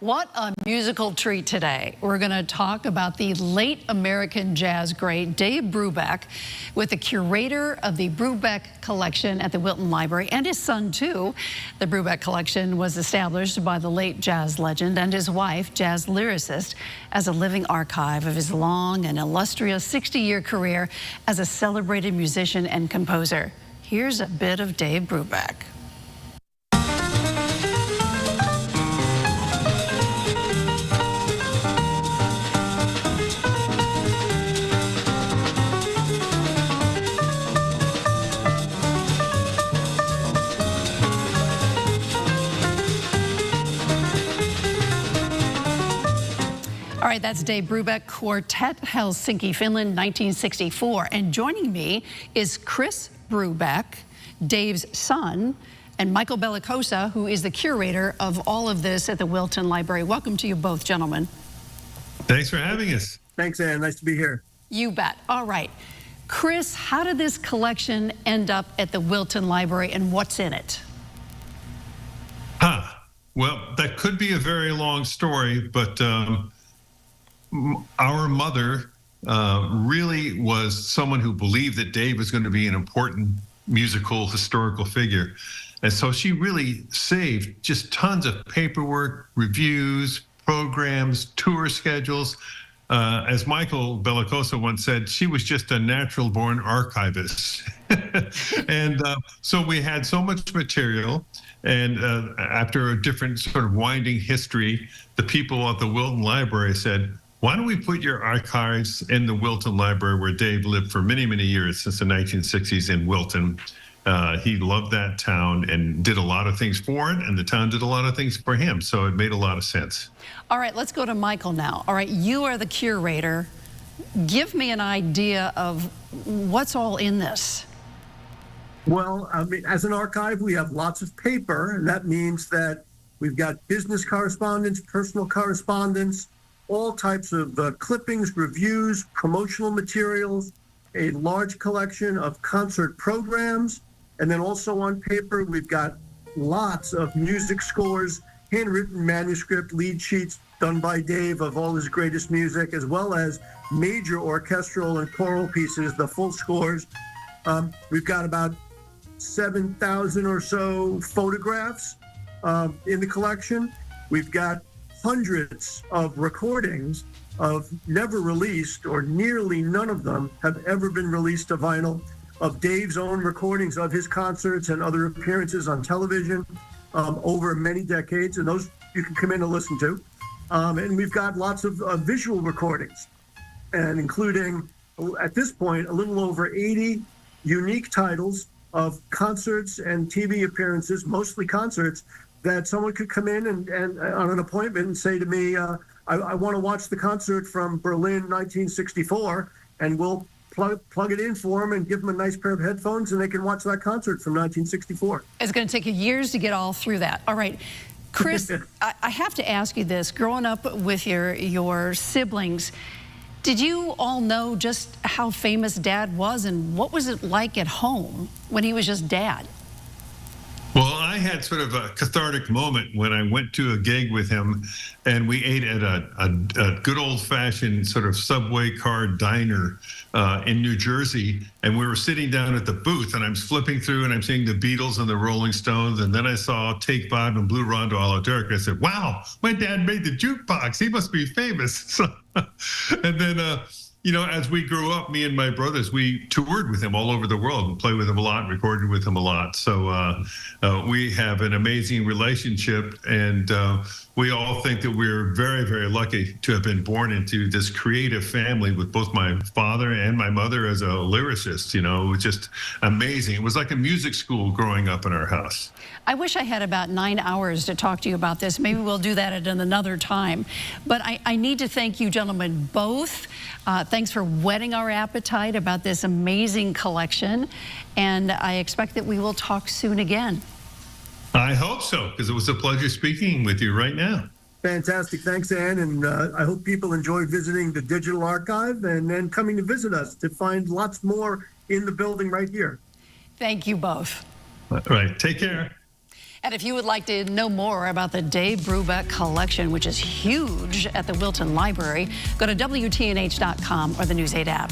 What a musical treat today. We're going to talk about the late American jazz great Dave Brubeck with the curator of the Brubeck collection at the Wilton Library and his son too. The Brubeck collection was established by the late jazz legend and his wife, jazz lyricist, as a living archive of his long and illustrious 60-year career as a celebrated musician and composer. Here's a bit of Dave Brubeck. All right, that's Dave Brubeck Quartet, Helsinki, Finland, 1964. And joining me is Chris Brubeck, Dave's son, and Michael Bellicosa, who is the curator of all of this at the Wilton Library. Welcome to you both, gentlemen. Thanks for having us. Thanks, Ann. Nice to be here. You bet. All right. Chris, how did this collection end up at the Wilton Library, and what's in it? Well, that could be a very long story, but our mother really was someone who believed that Dave was going to be an important musical historical figure. And so she really saved just tons of paperwork, reviews, programs, tour schedules. As Michael Bellicosa once said, she was just a natural born archivist. And so we had so much material. And after a different sort of winding history, the people at the Wilton Library said, why don't we put your archives in the Wilton Library, where Dave lived for many, many years, since the 1960s in Wilton. He loved that town and did a lot of things for it, and the town did a lot of things for him. So it made a lot of sense. All right, let's go to Michael now. All right, you are the curator. Give me an idea of what's all in this. Well, I mean, as an archive, we have lots of paper, and that means that we've got business correspondence, personal correspondence, all types of clippings, reviews, promotional materials, a large collection of concert programs, and then also on paper, we've got lots of music scores, handwritten manuscript, lead sheets done by Dave of all his greatest music, as well as major orchestral and choral pieces, the full scores. We've got about 7,000 or so photographs in the collection. We've got hundreds of recordings of never released, or nearly none of them have ever been released to vinyl, of Dave's own recordings of his concerts and other appearances on television over many decades, and those you can come in and listen to. And we've got lots of visual recordings, and including, at this point, a little over 80 unique titles of concerts and TV appearances, mostly concerts, that someone could come in and on an appointment and say to me, I want to watch the concert from Berlin 1964, and we'll plug it in for them and give them a nice pair of headphones, and they can watch that concert from 1964. It's going to take you years to get all through that. All right, Chris, I have to ask you this. Growing up with your siblings, did you all know just how famous Dad was, and what was it like at home when he was just Dad? Well, I had sort of a cathartic moment when I went to a gig with him, and we ate at a good old-fashioned sort of subway car diner in New Jersey, and we were sitting down at the booth, and I'm flipping through, and I'm seeing the Beatles and the Rolling Stones, and then I saw Take 5 and Blue Rondo a la Dirk. I said, wow, my dad made the jukebox. He must be famous. So, and then, you know, as we grew up, me and my brothers, we toured with him all over the world and played with him a lot, recorded with him a lot. So we have an amazing relationship, and we all think that we're very, very lucky to have been born into this creative family with both my father and my mother as a lyricist. You know, it was just amazing. It was like a music school growing up in our house. I wish I had about 9 hours to talk to you about this. Maybe we'll do that at another time. But I need to thank you gentlemen both. Thanks for whetting our appetite about this amazing collection. And I expect that we will talk soon again. I hope so, because it was a pleasure speaking with you right now. Fantastic. Thanks, Ann. And I hope people enjoy visiting the digital archive and then coming to visit us to find lots more in the building right here. Thank you both. All right. Take care. And if you would like to know more about the Dave Brubeck collection, which is huge at the Wilton Library, go to WTNH.com or the News 8 app.